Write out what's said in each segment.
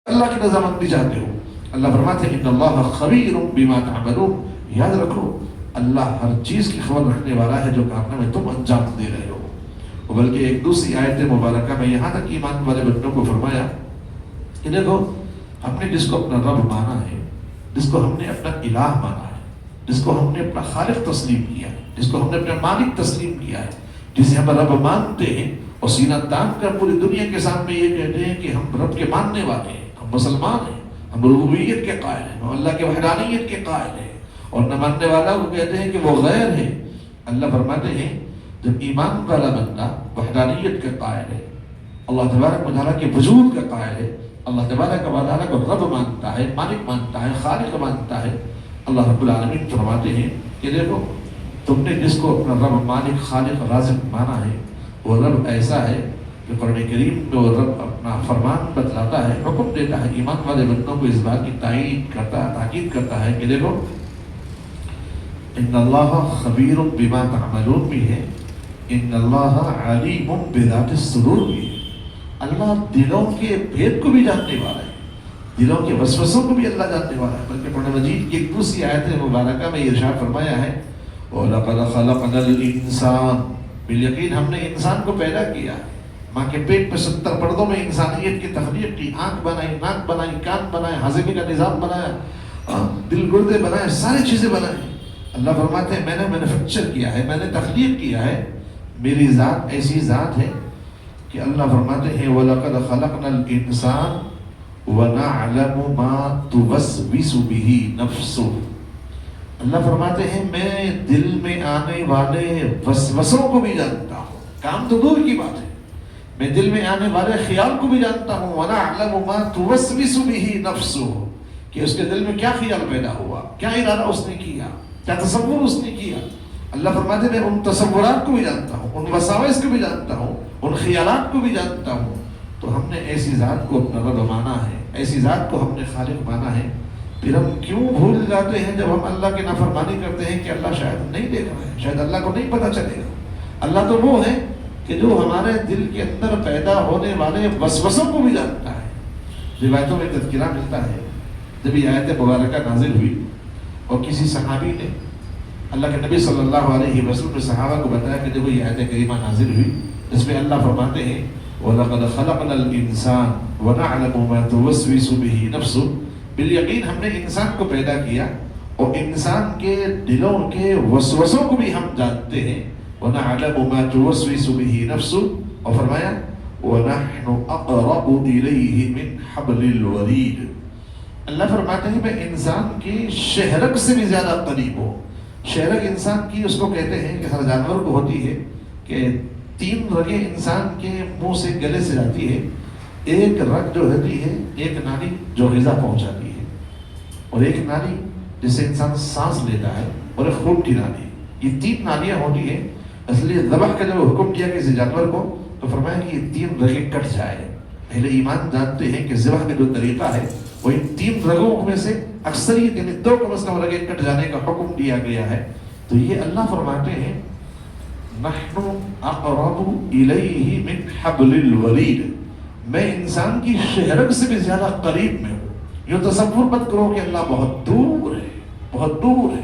اللہ کی رضامندی چاہتے ہو. اللہ فرماتے ہیں ان اللہ خبیر بما تعملون. یاد رکھو اللہ ہر چیز کی خبر رکھنے والا ہے جو کارنامے تم انجام دے رہے ہو. بلکہ ایک دوسری آیت مبارکہ میں یہاں تک ایمان والے بندوں کو فرمایا کہ دیکھو ہم نے جس کو اپنا رب مانا ہے، جس کو ہم نے اپنا الہ مانا ہے، جس کو ہم نے اپنا خالق تسلیم کیا ہے، جس کو ہم نے اپنا مالک تسلیم کیا ہے، جسے ہم رب مانتے ہیں اور سینہ تان کر پوری دنیا کے سامنے یہ کہتے ہیں کہ ہم رب کے ماننے والے ہیں، ہم مسلمان ہیں، ہم ربوبیت کے قائل ہیں، ہم اللہ کے وحدانیت کے قائل ہیں. اور نہ ماننے والا وہ کہتے ہیں کہ وہ غیر ہے. اللہ فرماتے ہیں جب ایمان والا بندہ وحدانیت کے قائل ہے، اللہ تبارک و تعالیٰ کے وجود کا قائل ہے، اللہ تبارک و تعالیٰ کو رب مانتا ہے، مالک مانتا ہے، خالق مانتا ہے، اللہ رب العالمین فرماتے ہیں کہ دیکھو تم نے جس کو اپنا رب مالک خالق رازق مانا ہے وہ رب ایسا ہے کہ قرآن کریم میں وہ رب اپنا فرمان بتلاتا ہے، حکم دیتا ہے. ایمان والے بندوں کو اس بات کی تاکید کرتا ہے کہ دیکھو ان اللہ خبیر بما تعملون بھی ہے، ان اللہ علیم بذات الصدور بھی ہے. اللہ دلوں کے بھید کو بھی جاننے والا ہے، دلوں کے وسوسوں کو بھی اللہ جاننے والا ہے. بلکہ قرآن مجید کی ایک دوسری آیت مبارکہ میں ارشاد فرمایا ہے وَلَقَدْ خَلَقْنَا الْإِنسَانَ، بالیقین ہم نے انسان کو پیدا کیا، ماں کے پیٹ میں 70 پردوں میں انسانیت کی تخلیق کی، آنکھ بنائی، ناک بنائی، کان بنائے، ہاضمے کا نظام بنایا، دل گردے بنائے، ساری چیزیں بنائیں. اللہ فرماتے ہیں میں نے مینوفیکچر کیا ہے، میں نے تخلیق کیا ہے. میری ذات ایسی ذات ہے کہ اللہ فرماتے ہیں وَلَقَدْ خَلَقْنَا الْإِنسَانَ وَنَعْلَمُ مَا تُوَسْوِسُ بِهِ نَفْسُهُ. اللہ فرماتے ہیں میں دل میں آنے والے وسوسوں کو بھی جانتا ہوں. کام تو دور کی بات ہے، میں دل میں آنے والے خیال کو بھی جانتا ہوں. وَنَعْلَمُ مَا تُوَسْوِسُ بِهِ نَفْسُهُ، کہ اس کے دل میں کیا خیال پیدا ہوا، کیا ارادہ اس نے کیا، کیا تصور اس نے کیا. اللہ فرماتے ہیں میں ان تصورات کو بھی جانتا ہوں، ان وساوس کو بھی جانتا ہوں، ان خیالات کو بھی جانتا ہوں. تو ہم نے ایسی ذات کو اپنا رب مانا ہے، ایسی ذات کو ہم نے خالق مانا ہے. پھر ہم کیوں بھول جاتے ہیں جب ہم اللہ کی نافرمانی کرتے ہیں کہ اللہ شاید نہیں دیکھ رہا ہے، شاید اللہ کو نہیں پتہ چلے گا. اللہ تو وہ ہے کہ جو ہمارے دل کے اندر پیدا ہونے والے وسوسوں کو بھی جانتا ہے. روایتوں میں تذکرہ ملتا ہے جب یہ آیت مبارکہ نازل ہوئی اور کسی صحابی نے اللہ کے نبی صلی اللہ علیہ وسلم نے صحابہ کو بتایا کہ دیکھو یہ آیت کریمہ نازل ہوئی جس میں اللہ فرماتے ہیں وَلَقَدْ خَلَقْنَا الْإِنسَانَ وَنَعْلَمُ مَا تُوَسْوِسُ بِهِ نَفْسُهُ. بالیقین ہم نے انسان کو پیدا کیا اور انسان کے دلوں کے وسوسوں کو بھی ہم جانتے ہیں. وَنَعْلَمُ مَا تُوَسْوِسُ بِهِ نَفْسُهُ، اور فرمایا وَنَحْنُ أَقْرَبُ إِلَيْهِ مِنْ حَبْلِ الْوَرِيدِ. اللہ فرماتے ہیں میں انسان کی شہرک سے بھی زیادہ قریب ہوں. شہرک انسان کی اس کو کہتے ہیں کہ ہر جانور کو ہوتی ہے کہ 3 رگیں انسان کے منہ سے گلے سے جاتی ہے. ایک رگ جو ہوتی ہے ایک نالی جو غذا پہنچاتی ہے، اور ایک نالی جس سے انسان سانس لیتا ہے، اور ایک خون کی نالی. یہ 3 نالیاں ہوتی ہیں. اس لیے ذبح کا جب حکم دیا کسی جانور کو تو فرمایا کہ یہ 3 رگیں کٹ جائے. اہل ایمان جانتے ہیں کہ ذبح کا جو طریقہ ہے وہ ان 3 رگوں میں سے اکثریت یعنی 2 کم از کم رگیں کٹ جانے کا حکم دیا گیا ہے. تو یہ اللہ فرماتے ہیں نحن اقرب الیہ من حبل الورید، میں انسان کی شہرک سے بھی زیادہ قریب میں ہوں. یوں تصور مت کرو کہ اللہ بہت دور ہے، بہت دور ہے،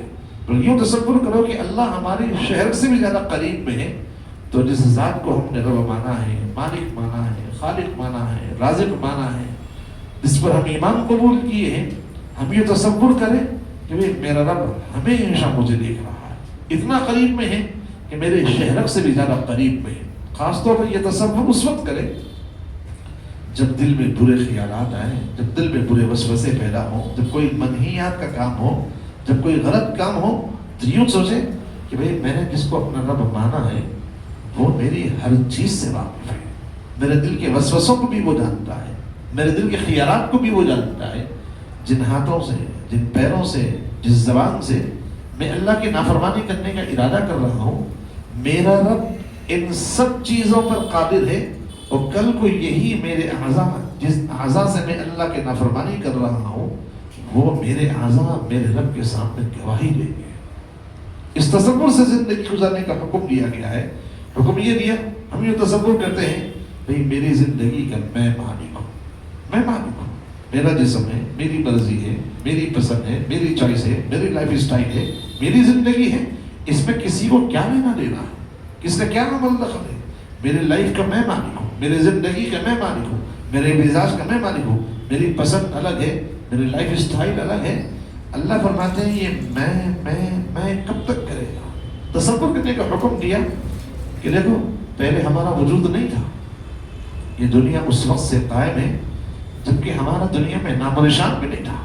بلکہ یوں تصور کرو کہ اللہ ہماری شہرک سے بھی زیادہ قریب میں ہے. تو جس ذات کو ہم نے رب مانا ہے، مالک مانا ہے، خالق مانا ہے، رازق مانا ہے، جس پر ہم ایمان قبول کیے ہیں، ہم یہ تصور کریں کہ میرا رب ہمیشہ مجھے دیکھ رہا ہے، اتنا قریب میں ہے کہ میرے شہرک سے بھی زیادہ قریب میں ہے. خاص طور پر یہ تصور اس وقت کریں جب دل میں برے خیالات آئیں، جب دل میں برے وسوسے پیدا ہوں، جب کوئی منہیات کا کام ہو، جب کوئی غلط کام ہو، تو یوں سوچیں کہ بھئی میں نے جس کو اپنا رب مانا ہے وہ میری ہر چیز سے واقف ہے، میرے دل کے وسوسوں کو بھی وہ جانتا ہے، میرے دل کے خیالات کو بھی وہ جانتا ہے. جن ہاتھوں سے، جن پیروں سے، جس زبان سے میں اللہ کی نافرمانی کرنے کا ارادہ کر رہا ہوں، میرا رب ان سب چیزوں پر قادر ہے. اور کل کو یہی میرے اعضاء، جس اعضاء سے میں اللہ کی نافرمانی کر رہا ہوں، وہ میرے اعضاء میرے رب کے سامنے گواہی دیں گے. اس تصور سے زندگی گزارنے کا حکم دیا گیا ہے. حکم یہ دیا، ہم یہ تصور کرتے ہیں بھئی میری زندگی کا میں مالک ہوں، میں مالک ہوں، میرا جسم ہے، میری مرضی ہے، میری پسند ہے، میری چوائس ہے، میری لائف اسٹائل ہے، میری زندگی ہے، اس میں کسی کو کیا لینا دینا ہے، کس کا کیا عمل دخل ہے؟ میرے لائف کا میں مالک ہوں، میرے زندگی کا میں مالک ہوں، میرے مزاج کا میں مالک ہوں، میری پسند الگ ہے، میری لائف اسٹائل الگ ہے۔ اللہ فرماتے ہیں یہ میں کب تک کرے گا؟ تصور کرنے کا حکم دیا کہ دیکھو پہلے ہمارا وجود نہیں تھا، یہ دنیا اس وقت سے قائم ہے جبکہ ہمارا دنیا میں نام و نشان بھی نہیں تھا۔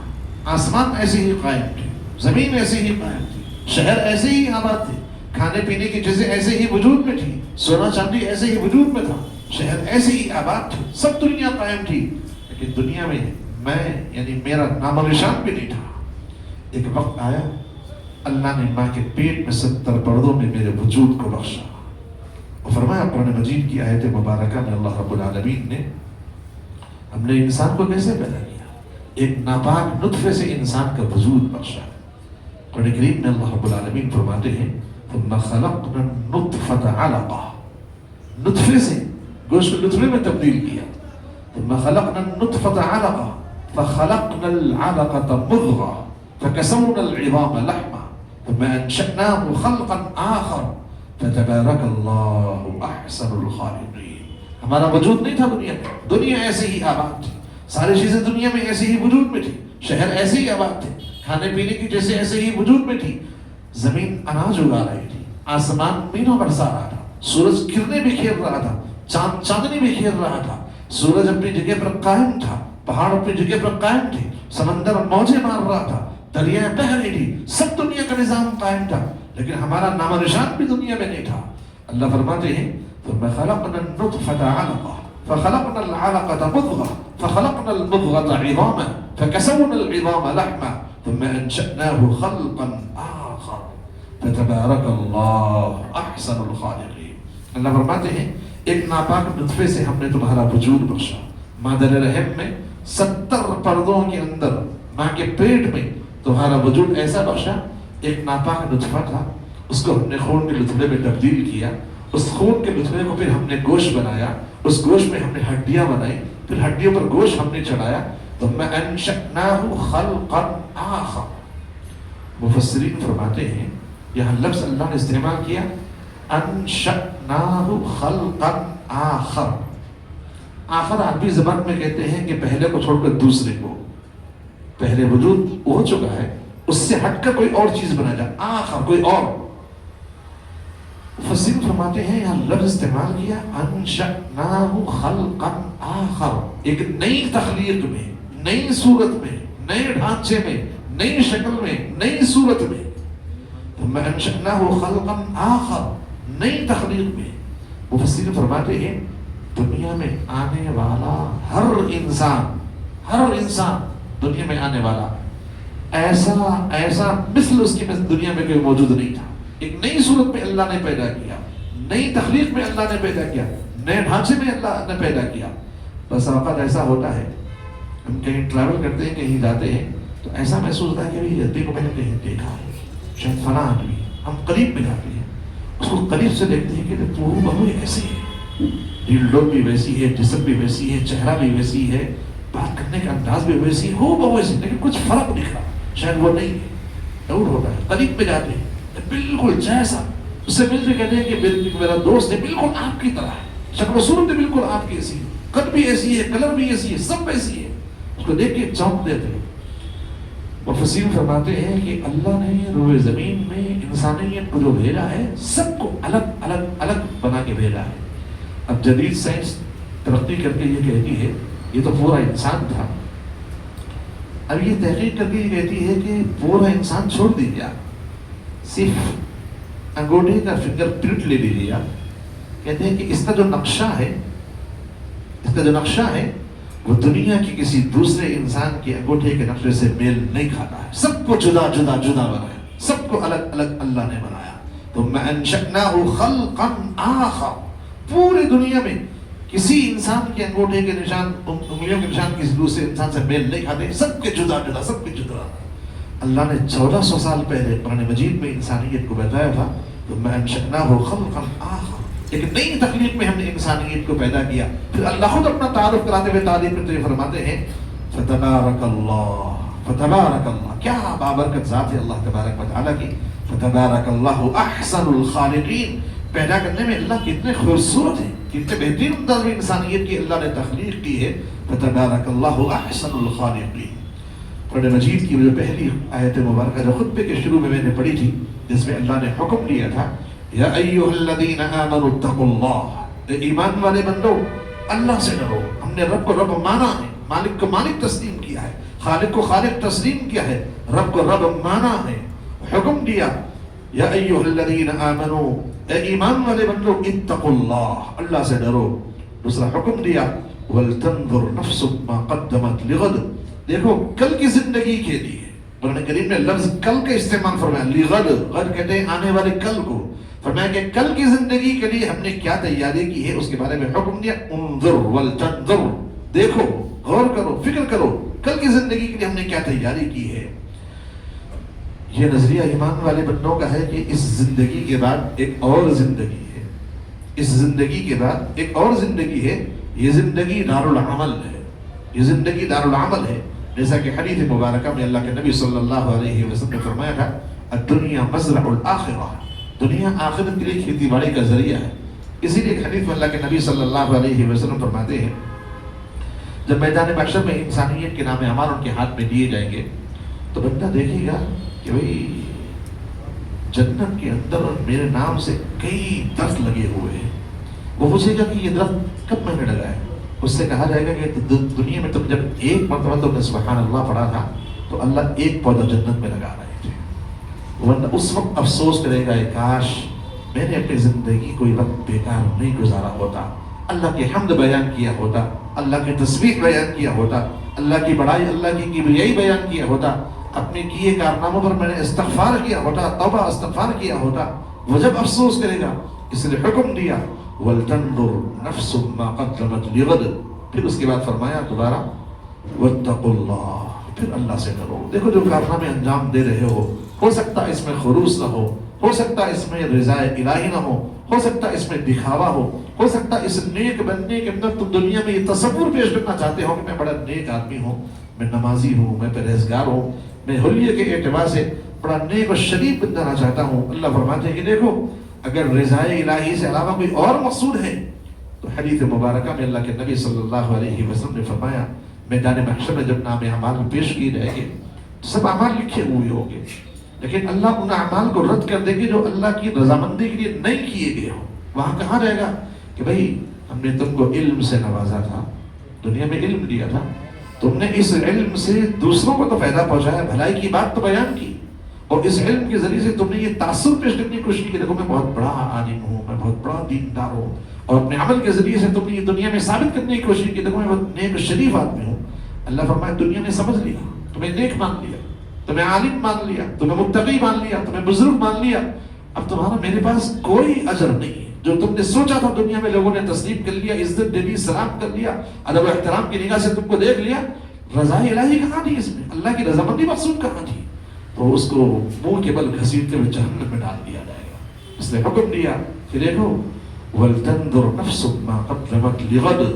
آسمان ایسے ہی قائم تھے، زمین ایسے ہی قائم تھی، شہر ایسے ہی آباد تھے، کھانے پینے کی چیزیں ایسے ہی وجود میں تھی، سونا چاندی ایسے ہی وجود میں تھا، شہر ایسے ہی آباد تھے، سب دنیا قائم تھی، لیکن دنیا میں میں یعنی میرا نام و نشان بھی نہیں تھا۔ ایک وقت آیا اللہ نے ماں کے پیٹ میں 70 پردوں میں میرے وجود کو بخشا، اور فرمایا قرآن مجید کی آیت مبارکہ میں اللہ رب العالمین نے ہم نے انسان کو کیسے پیدا کیا؟ ایک ناپاک نطفے سے انسان کا وجود بخشا۔ قرآن کریم میں اللہ رب العالمین فرماتے ہیں ثم خلقنا النطفة علقة، نطفے سے گوشت کو نطفے میں تبدیل کیا، ثم خلقنا النطفة علقة فخلقنا العلقة مضغة فكسونا العظام لحما ثم انشأناه خلقا آخر فتبارك اللہ احسن الخالقین۔ ہمارا وجود نہیں تھا دنیا میں، دنیا ایسے ہی آباد تھی، ساری چیزیں دنیا میں ایسے ہی وجود میں تھی، شہر ایسے ہی آباد تھے، کھانے پینے کی چیزیں ایسے ہی وجود میں تھی، زمین اناج اگا رہی تھی، آسمان مینوں برسا رہا تھا، سورج کرنیں بکھیر رہا تھا، چاند چاندنی بکھیر رہا تھا، سورج اپنی جگہ پر قائم تھا، پہاڑ اپنی جگہ پر قائم تھے، سمندر موجیں مار رہا تھا، دریائیں بہہ رہی تھی، سب دنیا کا نظام قائم تھا، لیکن ہمارا نام و نشان بھی دنیا میں نہیں تھا۔ اللہ فرماتے ہیں ثم خلقنا النطفة علقة فخلقنا العلقة مضغة فخلقنا المضغة عظاما فكسونا العظام لحما ثم انشأناه خلقا آخر فتبارك اللہ احسن الخالقین۔ اللہ فرماتے ہیں ایک ناپاک نطفے سے ہم نے تمہارا وجود بخشا، مادر رحم میں 70 پردوں کے اندر ماں کے پیٹ میں تمہارا وجود ایسا بخشا، ایک ناپاک نطفہ تھا، اس کو ہم نے خون کے لطفے میں تبدیل کیا، اس خون کے لطفے کو پھر ہم نے گوشت بنایا، اس گوشت میں ہم نے ہڈیاں بنائی، پھر ہڈیوں پر گوشت ہم نے چڑھایا، ثم انشأناه خلقا آخر۔ مفسرین فرماتے ہیں یہاں لفظ اللہ نے استعمال کیا انشأناه خلقا آخر۔ آخر عربی زبان میں کہتے ہیں کہ پہلے کو چھوڑ کر دوسرے کو، پہلے وجود ہو چکا ہے اس سے ہٹ کر کوئی اور چیز بنا جائے، آخر کوئی اور۔ مفسرین فرماتے ہیں یہاں لفظ استعمال کیا انشأناه خلقا آخر، ایک نئی تخلیق میں، نئی صورت میں، نئے ڈھانچے میں، نئی شکل میں، نئی صورت میں، ثم انشأناه خلقا آخر، نئی تخلیق میں۔ مفسرین فرماتے ہیں دنیا میں آنے والا ہر انسان دنیا میں آنے والا ایسا مثل اس کی دنیا میں کوئی موجود نہیں تھا، ایک نئی صورت میں اللہ نے پیدا کیا، نئی تخلیق میں اللہ نے پیدا کیا، نئے ڈھانچے میں اللہ نے پیدا کیا۔ بس اوقات ایسا ہوتا ہے ہم کہیں ٹریول کرتے ہیں، کہیں جاتے ہیں تو ایسا محسوس ہوتا ہے کہ یہ آدمی کو میں نے کہیں دیکھا ہے، شاید فلاں آدمی، ہم قریب میں جاتے ہیں اس کو قریب سے دیکھتے ہیں کہ وہ بہو ایسے ہے، دل ڈوب بھی ویسی ہے، جسم بھی ویسی ہے، چہرہ بھی ویسی ہے، بات کرنے کا انداز بھی ویسی ہو بہو ویسی، لیکن کچھ فرق دکھ رہا، شاید وہ نہیں ہے، ڈاؤٹ ہوتا ہے۔ قریب میں جاتے ہیں بالکل جیسا اس سے ملتے کہتے ہیں کہ میرا دوست ہے، بالکل آپ کی طرح ہے، شکل و صورت بھی بالکل آپ کی ایسی ہے، قد بھی ایسی ہے، کلر بھی ایسی ہے، سب ایسی ہے، اس کو دیکھ کے چونک دیتے ہیں۔ مفسرین فرماتے ہیں کہ اللہ نے روئے زمین میں انسانیت کو جو بھیجا ہے سب کو الگ الگ الگ بنا کے بھیجا ہے۔ اب جدید سائنس ترقی کر کے یہ کہتی ہے یہ تو پورا انسان تھا، اب یہ تحقیق کر کے یہ کہتی ہے کہ پورا انسان چھوڑ دیجیے، صرف انگوٹھے کا فنگر پرنٹ لے لیجیے۔ کہتے ہیں کہ اس کا جو نقشہ ہے وہ دنیا کی کسی دوسرے انسان کے انگوٹھے کے نقشے سے میل نہیں کھاتا ہے، سب کو جدا جدا بنایا، سب کو الگ الگ اللہ نے بنایا۔ ثم انشأناه خلقا آخر، پوری دنیا میں کسی انسان کے انگوٹھے کے نشان، انگلیوں کے نشان کسی دوسرے انسان سے میل نہیں کھاتے، سب کے جدا جدا، سب کے جدا۔ اللہ نے 1400 سال پہلے قرآن مجید میں انسانیت کو بتایا تھا ثم انشأناه خلقا آخر، ایک نئی تخلیق میں ہم نے انسانیت کو پیدا کیا۔ پھر اللہ خود اپنا تعارف کراتے ہوئے تعریف کرتے ہوئے فرماتے ہیں فتبارک اللہ، کیا بابرکت ذات ہے اللہ تبارک و تعالیٰ کی. فتبارک اللہ احسن الخالقین، پیدا کرنے میں اللہ کتنے خوبصورت ہے، کتنے بہترین انداز میں انسانیت کی اللہ نے تخلیق کی ہے. فتبارک اللہ احسن الخالقین. قرآن مجید کی جو پہلی آیت مبارکہ جو خطبے کے شروع میں نے پڑھی تھی، جس میں اللہ نے حکم دیا تھا یا ایھا الذین آمنوا اتقوا اللہ، ایمان والے بندو اللہ سے ڈرو. ہم نے رب کو رب مانا ہے، مالک کو مالک تسلیم کیا ہے، خالق کو خالق تسلیم کیا ہے، رب کو رب مانا ہے. حکم دیا یا ایھا الذین آمنوا، اے ایمان والے بندو اتقوا اللہ، اللہ سے ڈرو. دوسرا حکم دیا ولتنظر نفس ما قدمت لغد، دیکھو کل کی زندگی کے لیے. قرآن کریم نے لفظ کل کا استعمال فرمایا، لغد، غد کہتے ہیں آنے والے کل کو. فرمایا کہ کل کی زندگی کے لیے ہم نے کیا تیاری کی ہے، اس کے بارے میں حکم دیا انظر ولتنظر، دیکھو، غور کرو، فکر کرو، کل کی زندگی کے لیے ہم نے کیا تیاری کی ہے. یہ نظریہ ایمان والے بندوں کا ہے کہ اس زندگی کے بعد ایک اور زندگی ہے، اس زندگی کے بعد ایک اور زندگی ہے. یہ زندگی دار العمل ہے، یہ زندگی دار العمل ہے. جیسا کہ حدیث مبارکہ میں اللہ کے نبی صلی اللہ علیہ وسلم نے فرمایا تھا الدنیا مزرع الآخرہ، دنیا آخرت کے لیے کھیتی باڑی کا ذریعہ ہے. اسی لیے ایک حدیث میں اللہ کے نبی صلی اللہ علیہ وسلم فرماتے ہیں جب میدان محشر میں انسانیت کے نام اعمال ان کے ہاتھ میں دیے جائیں گے تو بندہ دیکھے گا کہ بھئی جنت کے اندر میرے نام سے کئی درخت لگے ہوئے ہیں. وہ پوچھے گا کہ یہ درخت کب میں نے لگایا؟ اس سے کہا جائے گا کہ دنیا میں تم جب ایک مرتبہ تم نے سبحان اللہ پڑھا تھا تو اللہ ایک پودا جنت میں لگا رہے تھے. ورنہ اس وقت افسوس کرے گا کاش میں نے اپنی زندگی کوئی وقت بیکار نہیں گزارا ہوتا، اللہ کی حمد بیان کیا ہوتا، اللہ کی تسبیح بیان کیا ہوتا، اللہ کی بڑائی، اللہ کی کبریائی بیان کیا ہوتا، اپنے کیے کارناموں پر میں نے استغفار کیا ہوتا، توبہ استغفار کیا ہوتا. وہ جب افسوس کرے گا. اس لیے حکم دیا وَلْتَنْظُرْ نَفْسٌ مَا قَدَّمَتْ لِغَدٍ، پھر اس کے بعد فرمایا دوبارہ وَاتَّقُوا اللَّهَ، پھر اللہ سے ڈرو. دیکھو جو کارنامے انجام دے رہے ہو سکتا ہے اس میں خروس نہ ہو سکتا ہے اس میں رضا الہی نہ ہو سکتا ہے اس میں دکھاوا ہو سکتا ہے اس نیک بننے کے اندر تم دنیا میں یہ تصور پیش کرنا چاہتے ہو کہ میں بڑا نیک آدمی ہوں، میں نمازی ہوں، میں پرہیزگار ہوں، میں حلیے کے اعتبار سے بڑا نیک و شریف بننا چاہتا ہوں. اللہ فرماتے ہیں کہ دیکھو اگر رضا الہی سے علاوہ کوئی اور مقصود ہے تو حدیث مبارکہ میں اللہ کے نبی صلی اللہ علیہ وسلم نے فرمایا میدان محشر میں جب نام اعمال پیش کیے جائیں گے تو سب اعمال لکھے ہوئے ہوں گے، لیکن اللہ ان اعمال کو رد کر دیں گے جو اللہ کی رضامندی کے لیے نہیں کیے گئے ہوں. وہاں کہا جائے گا کہ بھائی ہم نے تم کو علم سے نوازا تھا، دنیا میں علم دیا تھا، تم نے اس علم سے دوسروں کو تو فائدہ پہنچایا، بھلائی کی بات تو بیان کی، اور اس علم کے ذریعے سے تم نے یہ تاثر پیش کرنے کی کوشش کی دیکھو میں بہت بڑا عالم ہوں، میں بہت بڑا دیندار ہوں، اور اپنے عمل کے ذریعے سے تم نے یہ دنیا میں ثابت کرنے کی کوشش کی دیکھو میں بہت نیک شریف آدمی ہوں. اللہ فرمائے دنیا نے سمجھ لیا، تمہیں نیک مان لیا، تمہیں عالم مان لیا، تمہیں متقی مان لیا، تمہیں بزرگ مان لیا، اب تمہارا میرے پاس کوئی اجر نہیں ہے. جو تم نے سوچا تھا دنیا میں لوگوں نے تسلیم کر لیا، عزت دے دی، سلام کر لیا، ادب و احترام کی نگاہ سے تم کو دیکھ لیا، رضا الہی کہاں تھی اس میں؟ اللہ کی رضامندی مقصود کہاں تھی؟ تو اس کو منہ کے بل گھسیٹتے ہوئے جہنم میں ڈال دیا جائے گا. اس نے حکم دیا کہ دیکھو وَلْتَنْظُرْ نَفْسٌ مَا قَدَّمَتْ لِغَدٍ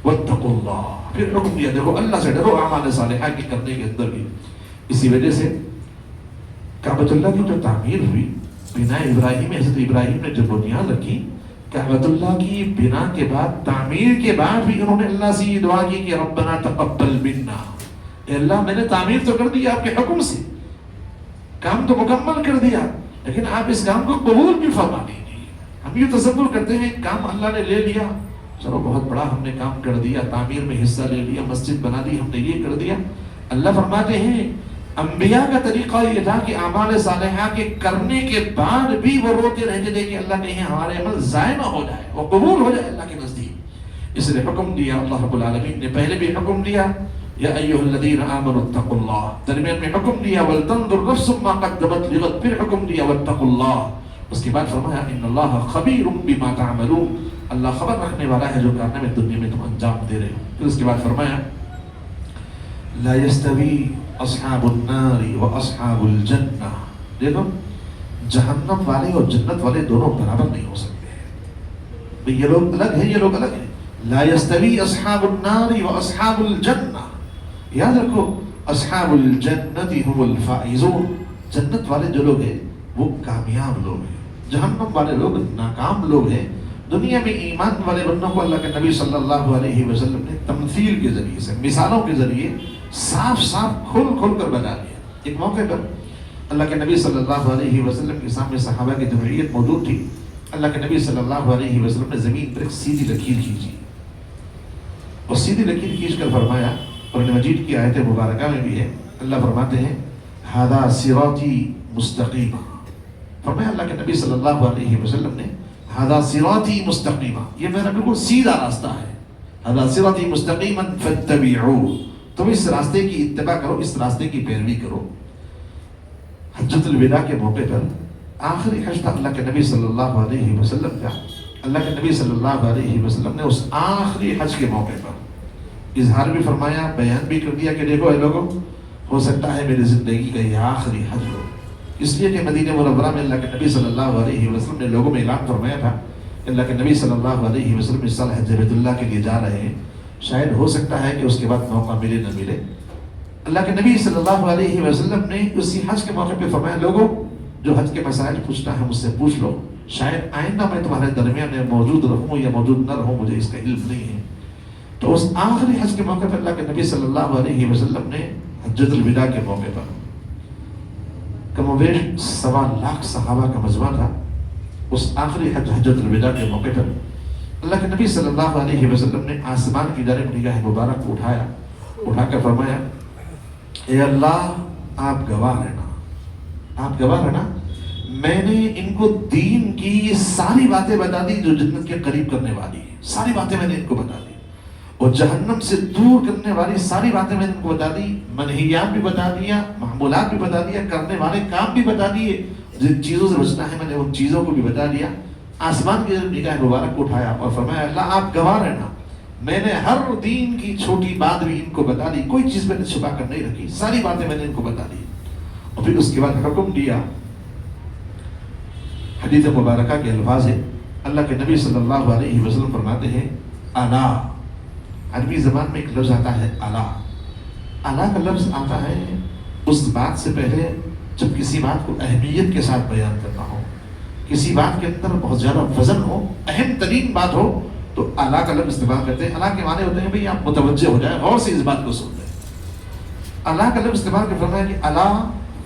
وَاتَّقُوا اللَّهَ، پھر حکم دیا دیکھو اللہ سے ڈرو اعمال صالحہ کی کرنے کے اندر بھی. اسی وجہ سے کعبۃ اللہ کی جو تعمیر ہوئی، بنا ابراہیم، حضرت ابراہیم نے جو بنیاد رکھی، کعبۃ اللہ کی بنا کے بعد، تعمیر کے بعد بھی انہوں نے اللہ سے یہ دعا کی کہ ربنا تقبل منا، اے اللہ میں نے تعمیر تو کر دیا آپ کے حکم سے، کام تو مکمل کر دیا، لیکن آپ اس کام کو قبول بھی فرما دیجیے. ہم یہ تصور کرتے ہیں کام اللہ نے لے لیا، چلو بہت بڑا ہم نے کام کر دیا، تعمیر میں حصہ لے لیا، مسجد بنا دی، ہم نے یہ کر دیا. اللہ فرماتے ہیں انبیاء کا طریقہ یہ تھا کہ اعمال صالحہ کے کرنے کے بعد بھی وہ روتے رہتے تھے کہ اللہ کہیں ہمارے عمل ضائع نہ ہو جائے، وہ قبول ہو جائے اللہ کے نزدیک. اس نے حکم دیا، اللہ رب العالمین نے پہلے بھی حکم دیا یا ایھا الذین آمنوا اتقوا اللہ، درمیان میں حکم دیا ولتنظر نفس ما قدمت لغد، پھر حکم دیا واتقوا اللہ. اس کے بعد فرمایا ان اللہ خبیر بما تعملون، اللہ خبر رکھنے والا ہے جو کارنامے دنیا میں تم انجام دے رہے ہو. پھر اس کے بعد فرمایا لا يستوی اصحاب النار و اصحاب الجنہ، دیکھو جہنم والے اور جنت والے دونوں برابر نہیں ہو سکتے ہیں. یہ لوگ الگ ہیں، یہ لوگ الگ ہیں. لا يستوی اصحاب النار و اصحاب الجنہ، یاد رکھو اصحاب الجنت هم الفائزون، جنت والے جو لوگ ہیں وہ کامیاب لوگ ہیں، جہنم والے لوگ ناکام لوگ ہیں۔ دنیا میں ایمان والے بندوں کو اللہ کے نبی صلی اللہ علیہ وسلم نے تمثیل کے ذریعے سے، مثالوں کے ذریعے صاف صاف کھول کھول کر بتا دیا۔ ایک موقع پر اللہ کے نبی صلی اللہ علیہ وسلم کے سامنے صحابہ کی جمعیت موجود تھی۔ اللہ کے نبی صلی اللہ علیہ وسلم نے زمین پر ایک سیدھی لکیر کھینچی، اور سیدھی لکیر کھینچ کر فرمایا، قرآن مجید کی آیت مبارکہ میں بھی ہے، اللہ فرماتے ہیں ھذا صراطی مستقیما، فرمایا اللہ کے نبی صلی اللہ علیہ وسلم نے ھذا صراطی مستقیما، یہ میرا بالکل سیدھا راستہ ہے، ھذا صراطی مستقیما فاتبعوہ، تم اس راستے کی اتباع کرو، اس راستے کی پیروی کرو۔ حجۃ الوداع کے موقع پر آخری حج تھا اللہ کے نبی صلی اللہ علیہ وسلم کا، اللہ کے نبی صلی اللہ علیہ وسلم نے اس آخری حج کے موقع پر اظہار بھی فرمایا، بیان بھی کر دیا کہ دیکھو اے لوگوں، ہو سکتا ہے میری زندگی کا یہ آخری حج ہو، اس لیے کہ مدینہ منورہ میں اللہ کے نبی صلی اللہ علیہ وسلم نے لوگوں میں اعلان فرمایا تھا کہ اللہ کے نبی صلی اللہ علیہ وسلم اس سال حج بیت اللہ کے لیے جا رہے ہیں، شاید ہو سکتا ہے کہ اس کے بعد موقع ملے نہ ملے۔ اللہ کے نبی صلی اللہ علیہ وسلم نے اسی حج کے موقع پہ فرمایا، لوگوں جو حج کے مسائل پوچھنا ہے مجھ سے پوچھ لو، شاید آئندہ میں تمہارے درمیان میں موجود رہوں یا موجود نہ رہوں، مجھے اس کا علم نہیں ہے۔ تو اس آخری حج کے موقع پر اللہ کے نبی صلی اللہ علیہ وسلم نے حجۃ الوداع کے موقع پر کم و بیش 1.25 لاکھ صحابہ کا مجمع تھا، اس آخری حجۃ الوداع کے موقع پر اللہ کے نبی صلی اللہ علیہ وسلم نے آسمان کی جانب نگاہ مبارک کو اٹھا کر فرمایا، اے اللہ آپ گواہ رہنا، آپ گواہ رہنا، میں نے ان کو دین کی ساری باتیں بتا دی جو جنت کے قریب کرنے والی ہیں، ساری باتیں میں نے ان کو بتا دی، اور جہنم سے دور کرنے والی ساری باتیں میں نے ان کو بتا دی، منہیات بھی بتا دیا، معمولات بھی بتا دیا، کرنے والے کام بھی بتا دیے، جن چیزوں سے بچنا ہے میں نے ان چیزوں کو بھی بتا دیا۔ آسمان کی جب نگاہ مبارک کو اٹھایا اور فرمایا، اللہ آپ گواہ رہنا، میں نے ہر دین کی چھوٹی بات بھی ان کو بتا دی، کوئی چیز میں نے چھپا کر نہیں رکھی، ساری باتیں میں نے ان کو بتا دی۔ اور پھر اس کے بعد حکم دیا، حدیث مبارکہ کے الفاظ ہیں، اللہ کے نبی صلی اللہ علیہ وسلم فرماتے ہیں، الا، عربی زبان میں ایک لفظ آتا ہے الا، الا کا لفظ آتا ہے اس بات سے پہلے جب کسی بات کو اہمیت کے ساتھ بیان کرنا ہو، کسی بات کے اندر بہت زیادہ وزن ہو، اہم ترین بات ہو، تو الا کا لفظ استعمال کرتے ہیں۔ الا کے معنی ہوتے ہیں بھئی آپ متوجہ ہو جائیں، غور سے اس بات کو سن لیں۔ الا کا لفظ استعمال کر فرمایا کہ الا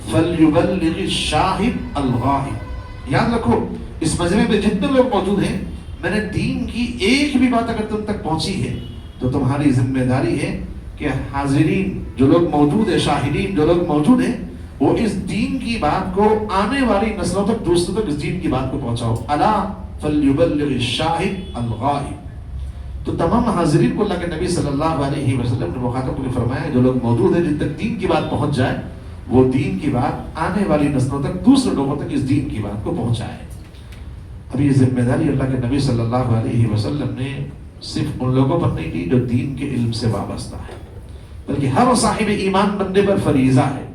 فلیبلغ الشاہد الغائب، یاد رکھو اس مجمع میں جتنے لوگ موجود ہیں، میں نے دین کی ایک بھی بات اگر تم تک پہنچی ہے تو تمہاری ذمہ داری ہے کہ حاضرین جو لوگ موجود ہیں، شاہدین جو لوگ موجود ہیں، وہ اس دین کی بات کو آنے والی نسلوں تک، دوستوں تک اس دین کی بات کو پہنچاؤ۔ الا فلیبلغ الشاہد الغائب، تو تمام حاضرین کو اللہ کے نبی صلی اللہ علیہ وسلم نے مخاطب کو فرمایا، جو لوگ موجود ہیں جن تک دین کی بات پہنچ جائے، وہ دین کی بات آنے والی نسلوں تک، دوسرے لوگوں تک اس دین کی بات کو پہنچائے۔ اب یہ ذمہ داری اللہ کے نبی صلی اللہ علیہ وسلم نے صرف ان لوگوں پر نہیں دی جو دین کے علم سے وابستہ ہے، بلکہ ہر صاحب ایمان بندے پر فریضہ ہے۔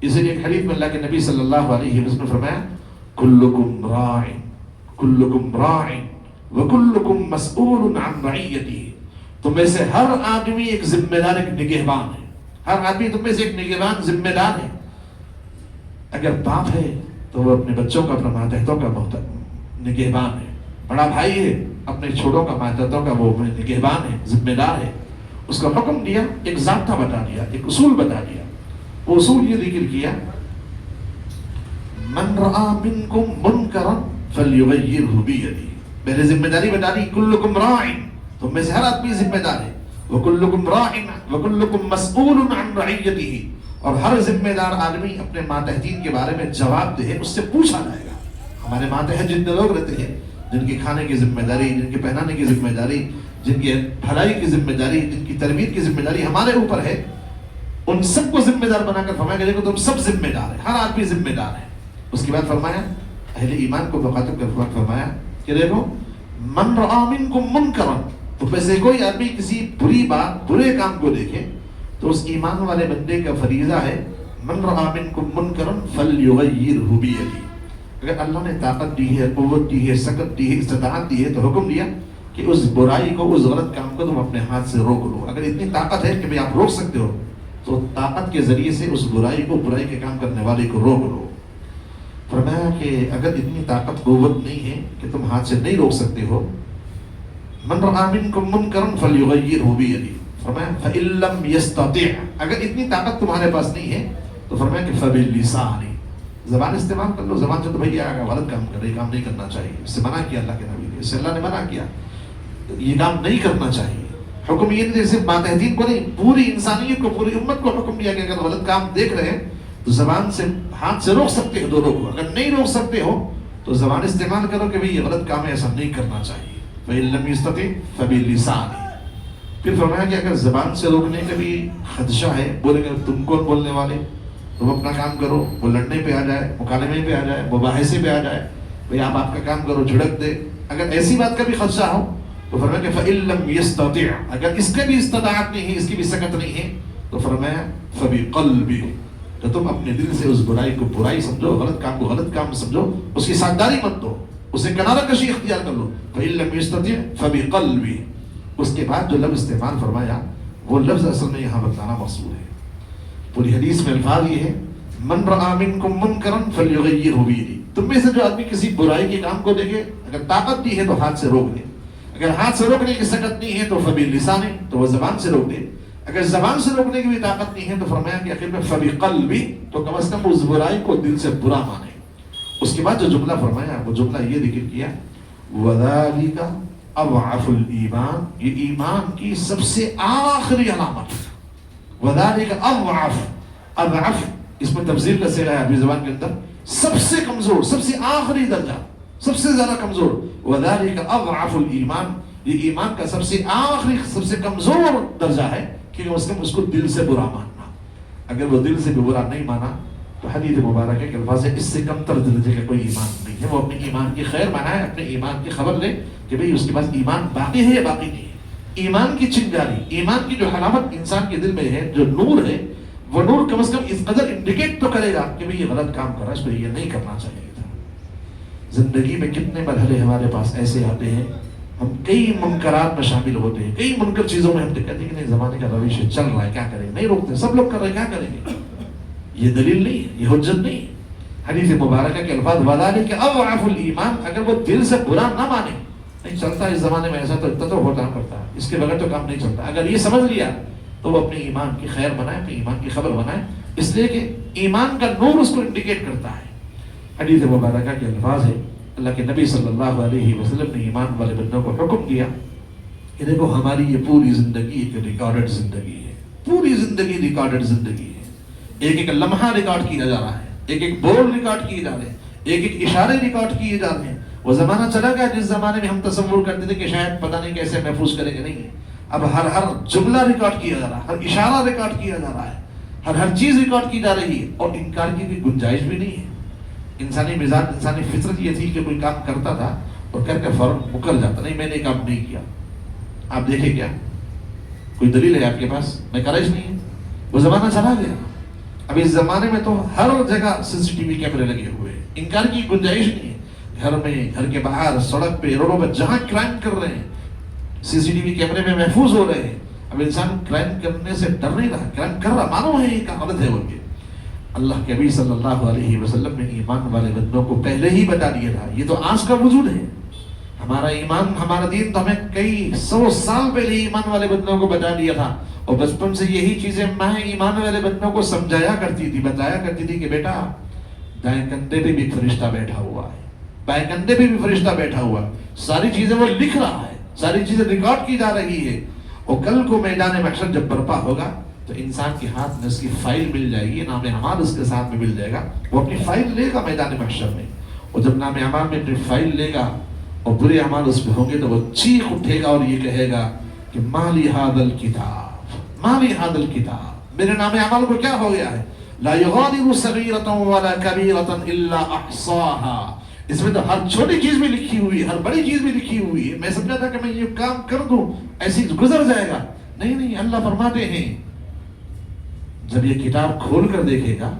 اسی لیے ایک حدیث میں اللہ کے نبی صلی اللہ علیہ وسلم نے فرمایا، کلکم راع کلکم راع وکلکم مسئول عن رعیتہ، تم میں سے ہر آدمی ایک ذمہ دار، ایک نگہبان ہے، ہر آدمی تم میں سے ایک نگہبان، ذمہ دار ہے۔ اگر باپ ہے تو وہ اپنے بچوں کا، اپنے ماتحتوں کا نگہبان ہے، بڑا بھائی ہے اپنے چھوٹوں کا، ماتحتوں کا وہ نگہبان ہے، ذمہ دار ہے۔ اس کا حکم دیا، ایک ضابطہ بتا دیا، ایک اصول بتا دیا۔ وہ اصول یہ ذکر کیا، من رأى منکم منکرا فلیغیرہ بیدہ، میں نے ذمہ داری بتا دی، کلکم راع، تم میں سے ہر آدمی ذمہ دار ہے، وکلکم راع وکلکم مسئول عن رعیتہ، اور ہر ذمہ دار آدمی اپنے ماتحتین کے بارے میں جواب دے، اس سے پوچھا جائے گا۔ ہمارے ماتحت جتنے لوگ رہتے ہیں، جن کے کھانے کی ذمہ داری، جن کے پہنانے کی ذمہ داری، جن کی بھلائی کی ذمہ داری، جن کی تربیت کی ذمہ داری ہمارے اوپر ہے، ان سب کو ذمہ دار بنا کر فرمایا کہ دیکھو تم سب ذمہ دار ہیں، ہر آدمی ذمہ دار ہے۔ اس کے بعد فرمایا، اہل ایمان کو مخاطب کر فرمایا کہ دیکھو، من رأى منکم منکرا، تو پیسے کوئی آدمی کسی بری بات، برے کام کو دیکھے تو اس ایمان والے بندے کا فریضہ ہے، من رأى منکم منکرا فلیغیرہ بیدہ، اگر اللہ نے طاقت دی ہے، قوت دی ہے، سکت دی ہے، استطاعت دی ہے، تو حکم دیا کہ اس برائی کو، اس غلط کام کو تم اپنے ہاتھ سے روک لو۔ اگر اتنی طاقت ہے کہ آپ روک سکتے ہو تو طاقت کے ذریعے سے اس برائی کے کام کرنے والے کو روک لو۔ فرمایا کہ اگر اتنی طاقت قوت نہیں ہے کہ تم ہاتھ سے نہیں روک سکتے ہو، من رأى منکم منکرا فلیغیرہ بیدہ، فرمایا فإن لم یستطع، اگر اتنی طاقت تمہارے پاس نہیں ہے تو فرمایا کہ فباللسان، زبان استعمال کر لو۔ زبان سے تو بھئی آگا غلط کام کر رہے، کام نہیں کرنا چاہیے، اس سے منع کیا اللہ کے نبی نے، اس سے اللہ نے منع کیا، یہ کام نہیں کرنا چاہیے۔ حکم یہ نہیں صرف ماتحتین کو نہیں، پوری انسانیت کو، پوری امت کو حکم دیا کہ اگر غلط کام دیکھ رہے ہیں تو زبان سے، ہاتھ سے روک سکتے ہو دونوں کو، اگر نہیں روک سکتے ہو تو زبان استعمال کرو کہ بھئی یہ غلط کام ہے، ایسا نہیں کرنا چاہیے۔ فَإِن لَمْ يَسْتَطِعْ فَبِاللِّسَانِ، پھر فرمایا کہ اگر زبان سے روکنے کا بھی خدشہ ہے، بولے گا تم کون بولنے والے، تم اپنا کام کرو، وہ لڑنے پہ آ جائے، مکالمے پہ آ جائے، مباحثے پہ آ جائے، بھئی آپ کا کام کرو، جھڑک دے، اگر ایسی بات کا بھی خدشہ ہو تو فرمایا کہ فَإِن لَمْ يَسْتَطِعْ، اگر اس کے بھی استطاعت نہیں ہے، اس کی بھی سکت نہیں ہے تو فرمایا فَبِقَلْبِهِ، تو تم اپنے دل سے اس برائی کو برائی سمجھو، غلط کام کو غلط کام سمجھو، اس کی ساتھ مت دو، اسے کنارہ کشی اختیار کر لو۔ فَإِن لَمْ يَسْتَطِعْ فَبِقَلْبِهِ، اس کے بعد جو لفظ استعمال فرمایا وہ لفظ اصل میں یہاں بتلانا مقصود ہے۔ پوری حدیث میں الفاظ یہ ہے، من رأى منکم منکرا فلیغیرہ بیدہ، تم میں سے جو آدمی کسی برائی کے کام کو دیکھے، اگر طاقت دی ہے تو ہاتھ سے روک دے، اگر ہاتھ سے روکنے کی سکت نہیں ہے تو فباللسان، تو وہ زبان سے روک دے، اگر زبان سے روکنے کی بھی طاقت نہیں ہے تو فرمایا کہ آخر میں فبقلبہ، تو کم از کم اس برائی کو دل سے برا مانے۔ اس کے بعد جو جملہ فرمایا وہ جملہ یہ ذکر کیا، وذالک اضعف الایمان، یہ ایمان کی سب سے آخری علامت، وذالک اضعف، اس میں تفضیل کا صیغہ ہے عربی زبان کے اندر، سب سے کمزور، سب سے آخری درجہ، سب سے زیادہ کمزور، وذالک اضعف الایمان، یہ ایمان کا سب سے آخری، سب سے کمزور درجہ ہے کہ اس کو دل سے برا ماننا۔ اگر وہ دل سے بھی برا نہیں مانا تو حدیث مبارکہ کے الفاظ ہے اس سے کم تر درجے کا کوئی ایمان نہیں ہے، وہ اپنے ایمان کی خیر منائے، اپنے ایمان کی خبر لے کہ بھئی اس کے پاس ایمان باقی ہے یا باقی نہیں ہے۔ ایمان کی چنگاری، ایمان کی جو حلاوت انسان کے دل میں ہے، جو نور ہے، وہ نور کم از کم اس قدر انڈیکیٹ تو کرے گا کہ بھئی یہ غلط کام کر رہا ہے، اس کو یہ نہیں کرنا چاہیے تھا۔ زندگی میں کتنے مرحلے ہمارے پاس ایسے آتے ہیں، ہم کئی منکرات میں شامل ہوتے ہیں، کئی منکر چیزوں میں ہم کہتے ہیں کہ نہیں زمانے کا رویش ہے، چل رہا ہے، کیا کریں، نہیں روکتے، سب لوگ کر رہے ہیں، کیا کریں گے؟ یہ دلیل نہیں ہے، یہ حجت نہیں ہے۔ حدیث مبارکہ کے الفاظ وذالک اضعف الایمان، اگر وہ دل سے برا نہ مانے، نہیں چلتا اس زمانے میں ایسا، تو اتنا تو ہوتا کرتا ہے، اس کے بغیر تو کام نہیں چلتا، اگر یہ سمجھ لیا تو وہ اپنے ایمان کی خیر بنائے، اپنے ایمان کی خبر بنائے، اس لیے کہ ایمان کا نور اس کو انڈیکیٹ کرتا ہے۔ حدیث مبارکہ کے الفاظ ہے، اللہ کے نبی صلی اللہ علیہ وسلم نے ایمان والے بندوں کو حکم دیا کہ دیکھو ہماری یہ پوری زندگی ایک ریکارڈڈ زندگی ہے، پوری زندگی ریکارڈڈ زندگی ہے، ایک ایک لمحہ ریکارڈ کیا جا رہا ہے، ایک ایک بول ریکارڈ کیے جا رہے ہیں، ایک ایک اشارے ریکارڈ کیے جا رہے ہیں۔ وہ زمانہ چلا گیا جس زمانے میں ہم تصور کرتے تھے کہ شاید پتہ نہیں کیسے محفوظ کریں گے، نہیں ہے، اب ہر جملہ ریکارڈ کیا جا رہا ہے، ہر اشارہ ریکارڈ کیا جا رہا ہے، ہر چیز ریکارڈ کی جا رہی ہے، اور انکار کی کوئی گنجائش بھی نہیں ہے۔ انسانی مزاج، انسانی فطرت یہ تھی کہ کوئی کام کرتا تھا اور کر کے فوراً مکر جاتا، نہیں میں نے کام نہیں کیا۔ آپ دیکھیں کیا کوئی دلیل ہے آپ کے پاس؟ میں کرج نہیں ہے، وہ زمانہ چلا گیا۔ اب اس زمانے میں تو ہر جگہ CCTV کیمرے لگے ہوئے ہیں، انکار کی گنجائش نہیں ہے۔ گھر میں، گھر کے باہر، سڑک پہ، روڈوں پہ، جہاں کرائم کر رہے ہیں CCTV کیمرے میں محفوظ ہو رہے ہیں۔ اب انسان کرائم کرنے سے ڈر نہیں رہا، کرائم کر رہا، معلوم ہے یہ غلط ہے بول کے۔ اللہ کے نبی صلی اللہ علیہ وسلم نے ایمان والے بندوں کو پہلے ہی بتا دیا تھا، یہ تو آج کا وجود ہے۔ ہمارا ایمان، ہمارا دین تو ہمیں کئی 100 سال پہلے ایمان والے بندوں کو بتا دیا تھا، اور بچپن سے یہی چیزیں میں ایمان والے بندوں کو سمجھایا کرتی تھی، بتایا کرتی تھی کہ بیٹا دائیں کندھے پہ بھی فرشتہ بیٹھا ہوا ہے، بائیں کندھے پہ بھی فرشتہ بیٹھا ہوا ہے، ساری چیزیں وہ لکھ رہا ہے، ساری چیزیں ریکارڈ کی جا رہی ہے، اور کل کو میدان محشر جب برپا ہوگا تو انسان کے ہاتھ میں اس کی فائل مل جائے گی، نام اعمال اس کے ساتھ میں مل جائے گا، وہ اپنی فائل لے گا میدان محشر میں، اور جب نام اعمال میں اپنی فائل لے گا اور برے اعمال اس پہ ہوں گے تو وہ چیخ اٹھے گا اور یہ کہے گا کہ مالی ھذا الکتاب، مالی ھذا الکتاب، میرے نام اعمال کو کیا ہو گیا ہے، لا یغادر صغیرۃ ولا کبیرۃ الا احصاها، اس میں تو ہر چھوٹی چیز بھی لکھی ہوئی ہے، ہر بڑی چیز بھی لکھی ہوئی ہے۔ میں سمجھا تھا کہ میں یہ کام کر دوں ایسے گزر جائے گا، نہیں نہیں، اللہ فرماتے ہیں جب یہ کتاب کھول کر دیکھے گا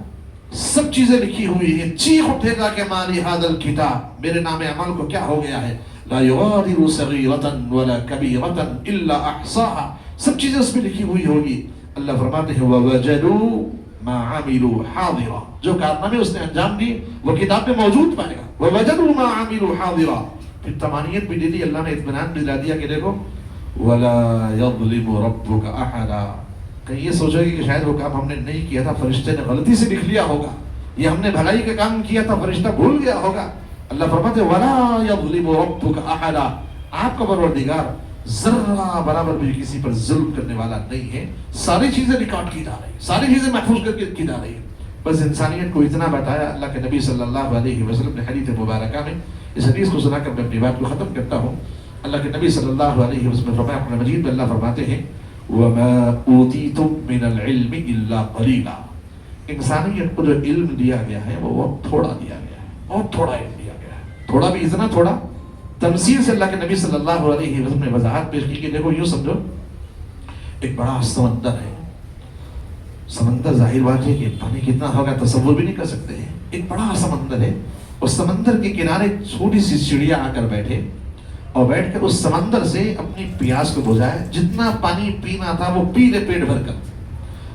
سب چیزیں لکھی ہوئی ہیں، چیخ اٹھے گا کہ مالی ھذا الکتاب، میرے نام اعمال کو کیا ہو گیا ہے، لا یغادر صغیرۃ ولا کبیرۃ الا احصاها، سب چیزیں اس میں لکھی ہوئی ہوگی، اللہ فرماتے ہیں وَوَجَدُوا مَا عَمِلُوا حَاضِرًا، جو کارنامے اس نے انجام دی وہ کتاب میں موجود پائے گا. وَوَجَدُوا مَا عَمِلُوا حَاضِرًا، پھر تمانیت بھی دے دی، اللہ نے اطمینان بھی دلا دیا کہ دیکھو وَلَا يَظْلِمُ رَبُّكَ أَحَدًا. کہیں یہ سوچو گے کہ شاید وہ کام ہم نے نہیں کیا تھا، فرشتے نے غلطی سے لکھ لیا ہوگا، یہ ہم نے بھلائی کا کام کیا تھا، فرشتہ بھول گیا ہوگا. اللہ فرماتے ہیں وَلَا يَظْلِمُ رَبُّكَ أَحَدًا، آپ کا پروردگار ذرہ برابر بھی کسی پر ظلم کرنے والا نہیں ہے. ساری چیزیں ریکارڈ کی جا رہی ہیں، ساری چیزیں محفوظ کر کے کی جا رہی ہیں. بس انسانیت کو اتنا بتایا اللہ کے نبی صلی اللہ علیہ وسلم نے حدیث مبارکہ میں. اس حدیث کو سنا کر میں اپنی بات کو ختم کرتا ہوں. اللہ کے نبی صلی اللہ علیہ وسلم نے فرمایا قرآن مجید میں اللہ فرماتے ہیں وَمَا أُوتِيتُم مِّنَ الْعِلْمِ إِلَّا قَلِيلًا. انسانیت کو جو علم دیا گیا ہے وہ بہت تھوڑا دیا گیا ہے، بہت تھوڑا علم دیا گیا ہے. تھوڑا بھی اتنا تھوڑا، تمثیل سے اللہ کے نبی صلی اللہ علیہ وسلم نے وضاحت پیش کی کہ دیکھو یوں سمجھو ایک بڑا سمندر ہے. سمندر ظاہر بات ہے کہ پانی کتنا ہوگا تصور بھی نہیں کر سکتے ہیں. ایک بڑا سمندر ہے، اس سمندر کے کنارے چھوٹی سی چڑیا آ کر بیٹھے اور بیٹھ کر اس سمندر سے اپنی پیاس کو بجھائے. جتنا پانی پینا تھا وہ پی لے پیٹ بھر کر،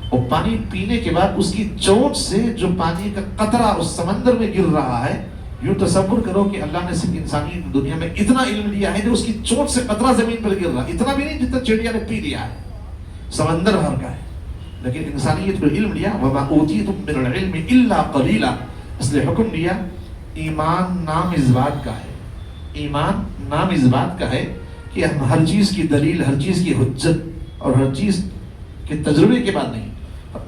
اور پانی پینے کے بعد اس کی چونچ سے جو پانی کا قطرہ اس سمندر میں گر رہا ہے، یوں تصور کرو کہ اللہ نے صرف انسانی دنیا میں اتنا علم دیا ہے کہ اس کی چونچ سے قطرہ زمین پر گر رہا ہے. اتنا بھی نہیں جتنا چڑیا نے پی لیا ہے، سمندر بھر کا ہے. لیکن انسانیت کو علم دیا وَمَا أُوتِيتُم مِّنَ الْعِلْمِ إِلَّا قَلِيلًا. اس لیے حکم دیا ایمان نام اس بات کا ہے، ایمان نام اس بات کا ہے کہ ہم ہر چیز کی دلیل، ہر چیز کی حجت اور ہر چیز کے تجربے کے بعد نہیں.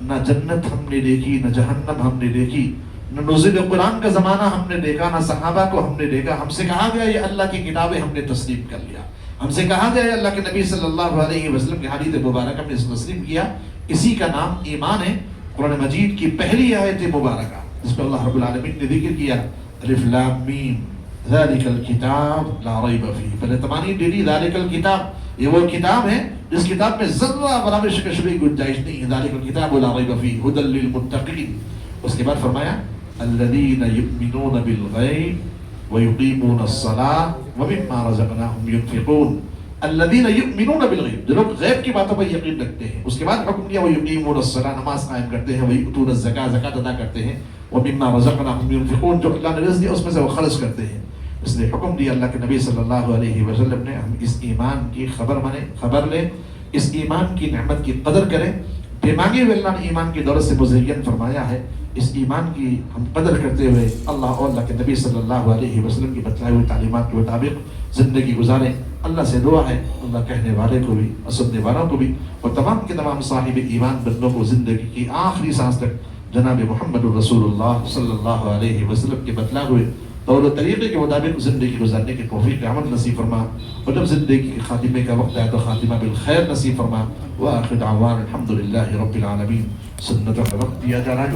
نہ جنت ہم نے دیکھی، نہ جہنم ہم نے دیکھی، نہ نزول قرآن کا زمانہ ہم نے دیکھا، نہ صحابہ کو ہم نے دیکھا. ہم سے کہا گیا یہ اللہ کی کتابیں ہم نے تسلیم کر لیا. ہم سے کہا گیا یہ اللہ کے نبی صلی اللہ علیہ وسلم کی حدیث مبارکہ ہم نے تسلیم کیا. اسی کا نام ایمان ہے. قرآن مجید کی پہلی آیت مبارکہ جس پہ اللہ رب العالمین نے ذکر کیا الف لام میم ذالک الکتاب لا ریب فیہ. پہلے تمانی ڈیلی ذالک الکتاب، یہ وہ کتاب ہے جس کتاب میں ذرہ برابر شک و شبہ کی گنجائش نہیں ہے. ذالک الکتاب لا ریب فیہ ھدی للمتقین. اس کے بعد فرمایا الذین یؤمنون بالغیب ویقیمون الصلاۃ ومما رزقناہم ینفقون. الذین یؤمنون بالغیب، جو لوگ غیب کی باتوں پر یقین رکھتے ہیں. اس کے بعد حکم دیا ویقیمون الصلاۃ، نماز قائم کرتے ہیں، ویؤتون الزکاۃ، زکات ادا کرتے ہیں، ومما رزقناہم ینفقون، جو اللہ نے رزق دیا اس میں سے وہ خرچ کرتے ہیں. اس نے حکم دیا اللہ کے نبی صلی اللہ علیہ وسلم نے ہم اس ایمان کی خبر لیں، اس ایمان کی نعمت کی قدر کریں. بے مانگے ہوئے اللہ نے ایمان کی دولت سے مزین فرمایا ہے. اس ایمان کی ہم قدر کرتے ہوئے اللہ اور اللہ کے نبی صلی اللہ علیہ وسلم کی بتلائے ہوئے تعلیمات کے مطابق زندگی گزاریں. اللہ سے دعا ہے اللہ کہنے والے کو بھی اور سننے والوں کو بھی اور تمام کے تمام صاحب ایمان بندوں کو زندگی کی آخری سانس تک جناب محمد رسول اللہ صلی اللہ علیہ وسلم کے بتلائے ہوئے طور و طریقے کے مطابق زندگی گزارنے کے توفیق عمل نصیب فرما. اور جب زندگی کے خاتمے کا وقت آئے تو خاتمہ بالخیر نصیب فرما. وآخر دعوان الحمدللہ رب العالمین. سنتوں کا وقت دیا جا رہا ہے.